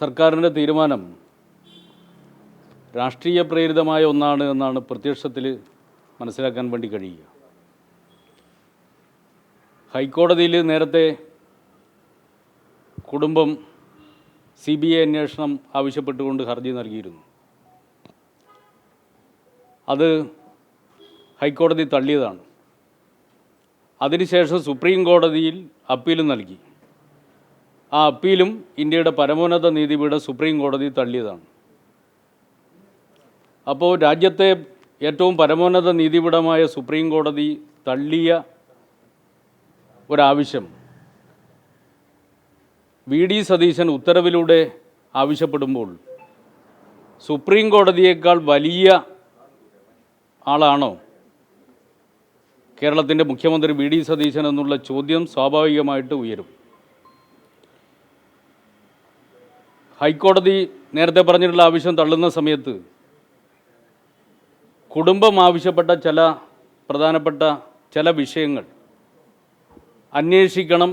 സർക്കാരിൻ്റെ തീരുമാനം രാഷ്ട്രീയ പ്രേരിതമായ ഒന്നാണ് എന്നാണ് പ്രത്യക്ഷത്തിൽ മനസ്സിലാക്കാൻ വേണ്ടി കഴിയുക. ഹൈക്കോടതിയിൽ നേരത്തെ കുടുംബം CBI അന്വേഷണം ആവശ്യപ്പെട്ടുകൊണ്ട് ഹർജി നൽകിയിരുന്നു. അത് ഹൈക്കോടതി തള്ളിയതാണ്. അതിനുശേഷം സുപ്രീം കോടതിയിൽ അപ്പീലും നൽകി. ആ അപ്പീലും ഇന്ത്യയുടെ പരമോന്നത നീതിപീഠം സുപ്രീം കോടതി തള്ളിയതാണ്. അപ്പോൾ രാജ്യത്തെ ഏറ്റവും പരമോന്നത നീതിപീഠമായ സുപ്രീം കോടതി തള്ളിയ ഒരാവശ്യം VD സതീശൻ ഉത്തരവിലൂടെ ആവശ്യപ്പെടുമ്പോൾ സുപ്രീം കോടതിയേക്കാൾ വലിയ ആളാണോ കേരളത്തിൻ്റെ മുഖ്യമന്ത്രി VD സതീശൻ എന്നുള്ള ചോദ്യം സ്വാഭാവികമായിട്ട് ഉയരും. ഹൈക്കോടതി നേരത്തെ പറഞ്ഞിട്ടുള്ള ആവശ്യം തള്ളുന്ന സമയത്ത് കുടുംബം ആവശ്യപ്പെട്ട ചില പ്രധാനപ്പെട്ട ചില വിഷയങ്ങൾ അന്വേഷിക്കണം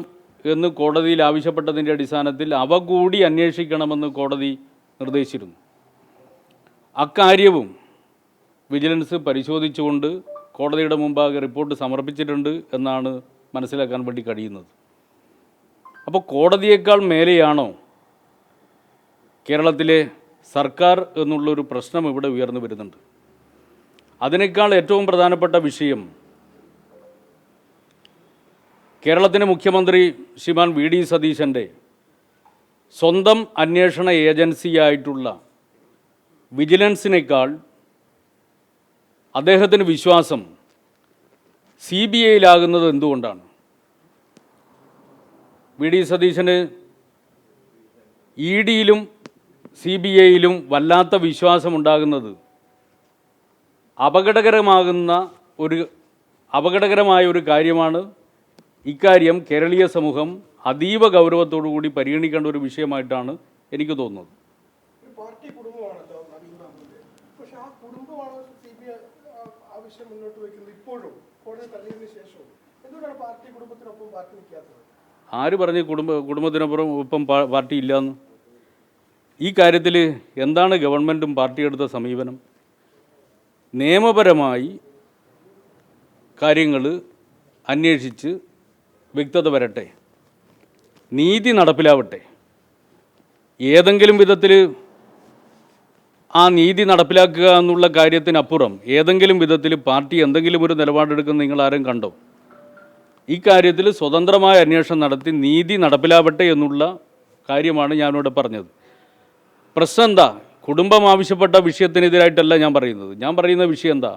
എന്ന് കോടതിയിൽ ആവശ്യപ്പെട്ടതിൻ്റെ അടിസ്ഥാനത്തിൽ അവ കൂടി അന്വേഷിക്കണമെന്ന് കോടതി നിർദ്ദേശിച്ചിരുന്നു. അക്കാര്യവും വിജിലൻസ് പരിശോധിച്ചുകൊണ്ട് കോടതിയുടെ മുമ്പാകെ റിപ്പോർട്ട് സമർപ്പിച്ചിട്ടുണ്ട് എന്നാണ് മനസ്സിലാക്കാൻ വേണ്ടി കഴിയുന്നത്. അപ്പോൾ കോടതിയേക്കാൾ മേലെയാണോ കേരളത്തിലെ സർക്കാർ എന്നുള്ളൊരു പ്രശ്നം ഇവിടെ ഉയർന്നു വരുന്നുണ്ട്. അതിനേക്കാൾ ഏറ്റവും പ്രധാനപ്പെട്ട വിഷയം കേരളത്തിൻ്റെ മുഖ്യമന്ത്രി ശ്രീമാൻ VD സതീശൻ്റെ സ്വന്തം അന്വേഷണ ഏജൻസിയായിട്ടുള്ള വിജിലൻസിനേക്കാൾ അദ്ദേഹത്തിന് വിശ്വാസം CBIയിലാകുന്നത് എന്തുകൊണ്ടാണ്? VD സതീശന് EDയിലും CBIയിലും വല്ലാത്ത വിശ്വാസമുണ്ടാകുന്നത് അപകടകരമായ ഒരു കാര്യമാണ്. ഇക്കാര്യം കേരളീയ സമൂഹം അതീവ ഗൗരവത്തോടു കൂടി പരിഗണിക്കേണ്ട ഒരു വിഷയമായിട്ടാണ് എനിക്ക് തോന്നുന്നത്. ആര് പറഞ്ഞ് കുടുംബത്തിനൊപ്പം പാർട്ടി ഇല്ലയെന്ന്? ഈ കാര്യത്തിൽ എന്താണ് ഗവൺമെൻറ്റും പാർട്ടി എടുത്ത സമീപനം? നിയമപരമായി കാര്യങ്ങൾ അന്വേഷിച്ച് വ്യക്തത വരട്ടെ, നീതി നടപ്പിലാവട്ടെ. ഏതെങ്കിലും വിധത്തിൽ ആ നീതി നടപ്പിലാക്കുക എന്നുള്ള കാര്യത്തിനപ്പുറം ഏതെങ്കിലും വിധത്തിൽ പാർട്ടി എന്തെങ്കിലും ഒരു നിലപാടെടുക്കുന്ന നിങ്ങളാരും കണ്ടോ? ഈ കാര്യത്തിൽ സ്വതന്ത്രമായ അന്വേഷണം നടത്തി നീതി നടപ്പിലാവട്ടെ എന്നുള്ള കാര്യമാണ് ഞാനിവിടെ പറഞ്ഞത്. പ്രശ്നം എന്താ? കുടുംബം ആവശ്യപ്പെട്ട വിഷയത്തിനെതിരായിട്ടല്ല ഞാൻ പറയുന്നത്. ഞാൻ പറയുന്ന വിഷയം എന്താ?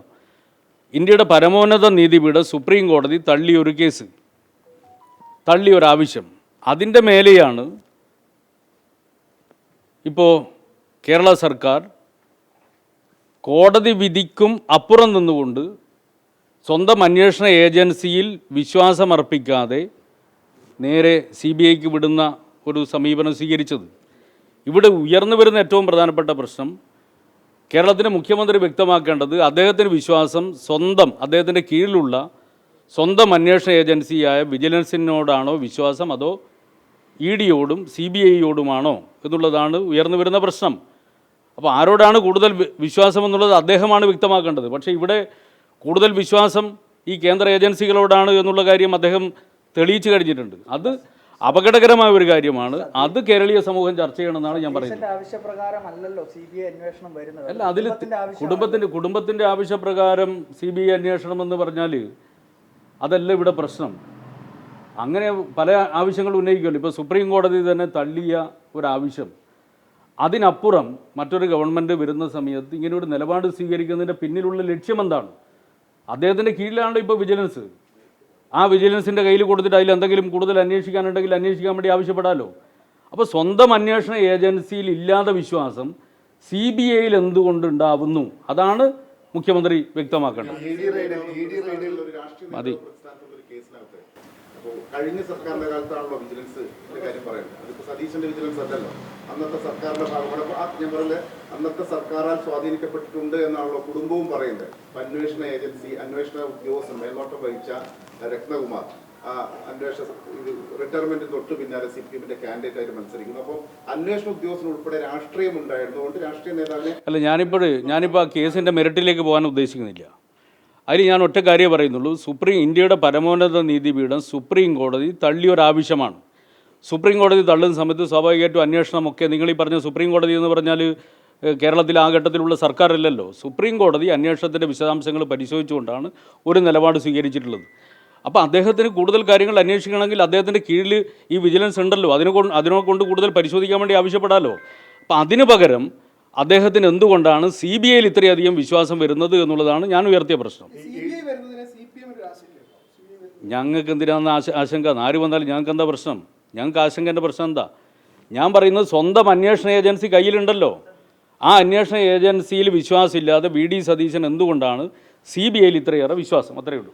ഇന്ത്യയുടെ പരമോന്നത നീതിപീഠം സുപ്രീം കോടതി തള്ളിയൊരു കേസ്, തള്ളിയൊരാവശ്യം, അതിൻ്റെ മേലെയാണ് ഇപ്പോൾ കേരള സർക്കാർ കോടതി വിധിക്കും അപ്പുറം നിന്നുകൊണ്ട് സ്വന്തം അന്വേഷണ ഏജൻസിയിൽ വിശ്വാസമർപ്പിക്കാതെ നേരെ CBIക്ക് വിടുന്ന ഒരു സമീപനം സ്വീകരിച്ചത്. ഇവിടെ ഉയർന്നു വരുന്ന ഏറ്റവും പ്രധാനപ്പെട്ട പ്രശ്നം കേരളത്തിൻ്റെ മുഖ്യമന്ത്രി വ്യക്തമാക്കേണ്ടത് അദ്ദേഹത്തിന് വിശ്വാസം അദ്ദേഹത്തിൻ്റെ കീഴിലുള്ള സ്വന്തം അന്വേഷണ ഏജൻസിയായ വിജിലൻസിനോടാണോ വിശ്വാസം, അതോ EDയോടും CBIയോടുമാണോ എന്നുള്ളതാണ് ഉയർന്നു വരുന്ന പ്രശ്നം. അപ്പോൾ ആരോടാണ് കൂടുതൽ വിശ്വാസം എന്നുള്ളത് അദ്ദേഹമാണ് വ്യക്തമാക്കേണ്ടത്. പക്ഷേ ഇവിടെ കൂടുതൽ വിശ്വാസം ഈ കേന്ദ്ര ഏജൻസികളോടാണ് എന്നുള്ള കാര്യം അദ്ദേഹം തെളിയിച്ചു കഴിഞ്ഞിട്ടുണ്ട്. അത് അപകടകരമായ ഒരു കാര്യമാണ്. അത് കേരളീയ സമൂഹം ചർച്ച ചെയ്യണമെന്നാണ് ഞാൻ പറയുന്നത്. അല്ല, അതിൽ കുടുംബത്തിൻ്റെ ആവശ്യപ്രകാരം CBI അന്വേഷണം എന്ന് പറഞ്ഞാൽ അതല്ല ഇവിടെ പ്രശ്നം. അങ്ങനെ പല ആവശ്യങ്ങൾ ഉന്നയിക്കുമല്ലോ. ഇപ്പോൾ സുപ്രീം കോടതി തന്നെ തള്ളിയ ഒരാവശ്യം, അതിനപ്പുറം മറ്റൊരു ഗവൺമെൻറ് വരുന്ന സമയത്ത് ഇങ്ങനെ ഒരു നിലപാട് സ്വീകരിക്കുന്നതിൻ്റെ പിന്നിലുള്ള ലക്ഷ്യം എന്താണ്? അദ്ദേഹത്തിൻ്റെ കീഴിലാണ് ഇപ്പോൾ വിജിലൻസ്. ആ വിജിലൻസിൻ്റെ കയ്യിൽ കൊടുത്തിട്ട് അതിൽ എന്തെങ്കിലും കൂടുതൽ അന്വേഷിക്കാനുണ്ടെങ്കിൽ അന്വേഷിക്കാൻ വേണ്ടി ആവശ്യപ്പെടാമല്ലോ. അപ്പോൾ സ്വന്തം അന്വേഷണ ഏജൻസിയിൽ ഇല്ലാത്ത വിശ്വാസം CBIയിൽ എന്തുകൊണ്ടുണ്ടാവുന്നു? അതാണ് മുഖ്യമന്ത്രി വ്യക്തമാക്കേണ്ടത്. മതി. കഴിഞ്ഞ സർക്കാരിന്റെ കാലത്താണല്ലോ വിജിലൻസ് കാര്യം പറയുന്നത്. അതിപ്പോൾ സതീശന്റെ വിജിലൻസ് അല്ലല്ലോ, അന്നത്തെ സർക്കാരിന്റെ ഭാഗമാണ്. ഞാൻ പറഞ്ഞത് അന്നത്തെ സർക്കാരാൽ സ്വാധീനിക്കപ്പെട്ടിട്ടുണ്ട് എന്നാണല്ലോ കുടുംബവും പറയുന്നത്. അന്വേഷണ ഏജൻസി, അന്വേഷണ ഉദ്യോഗസ്ഥൻ മേൽനോട്ടം വഹിച്ച രത്നകുമാർ അന്വേഷണ റിട്ടയർമെന്റ് തൊട്ട് പിന്നാലെ CPM-ന്റെ കാൻഡിഡേറ്റ് ആയിട്ട് മത്സരിക്കുന്നു. അപ്പോൾ അന്വേഷണ ഉദ്യോഗസ്ഥൻ ഉൾപ്പെടെ രാഷ്ട്രീയം ഉണ്ടായിരുന്നുകൊണ്ട് രാഷ്ട്രീയ നേതാവിനെ അല്ല, ഞാനിപ്പോൾ ആ കേസിൻ്റെ മെറിറ്റിലേക്ക് പോകാൻ ഉദ്ദേശിക്കുന്നില്ല. അതിൽ ഞാൻ ഒറ്റ കാര്യമേ പറയുന്നുള്ളൂ. ഇന്ത്യയുടെ പരമോന്നത നീതിപീഠം സുപ്രീം കോടതി തള്ളിയൊരാവശ്യമാണ്. സുപ്രീം കോടതി തള്ളുന്ന സമയത്ത് സ്വാഭാവികമായിട്ടും അന്വേഷണമൊക്കെ നിങ്ങൾ ഈ പറഞ്ഞ സുപ്രീം കോടതി എന്ന് പറഞ്ഞാൽ കേരളത്തിൽ ആ ഘട്ടത്തിലുള്ള സർക്കാരല്ലല്ലോ. സുപ്രീം കോടതി അന്വേഷണത്തിൻ്റെ വിശദാംശങ്ങൾ പരിശോധിച്ചുകൊണ്ടാണ് ഒരു നിലപാട് സ്വീകരിച്ചിട്ടുള്ളത്. അപ്പോൾ അദ്ദേഹത്തിന് കൂടുതൽ കാര്യങ്ങൾ അന്വേഷിക്കണമെങ്കിൽ അദ്ദേഹത്തിൻ്റെ കീഴിൽ ഈ വിജിലൻസ് ഉണ്ടല്ലോ, അതിനെക്കൊണ്ട് കൂടുതൽ പരിശോധിക്കാൻ വേണ്ടി ആവശ്യപ്പെടാമല്ലോ. അപ്പോൾ അതിന് പകരം അദ്ദേഹത്തിന് എന്തുകൊണ്ടാണ് CBI-യിൽ ഇത്രയധികം വിശ്വാസം വരുന്നത് എന്നുള്ളതാണ് ഞാൻ ഉയർത്തിയ പ്രശ്നം. ഞങ്ങൾക്ക് എന്തിനാണ് ആശങ്ക? ആര് വന്നാലും ഞങ്ങൾക്ക് എന്താ പ്രശ്നം? ഞങ്ങൾക്ക് ആശങ്കൻ്റെ പ്രശ്നം എന്താ? ഞാൻ പറയുന്നത് സ്വന്തം അന്വേഷണ ഏജൻസി കയ്യിലുണ്ടല്ലോ. ആ അന്വേഷണ ഏജൻസിയിൽ വിശ്വാസമില്ലാതെ VD സതീശൻ എന്തുകൊണ്ടാണ് CBI-യിൽ ഇത്രയേറെ വിശ്വാസം? അത്രയേ ഉള്ളൂ.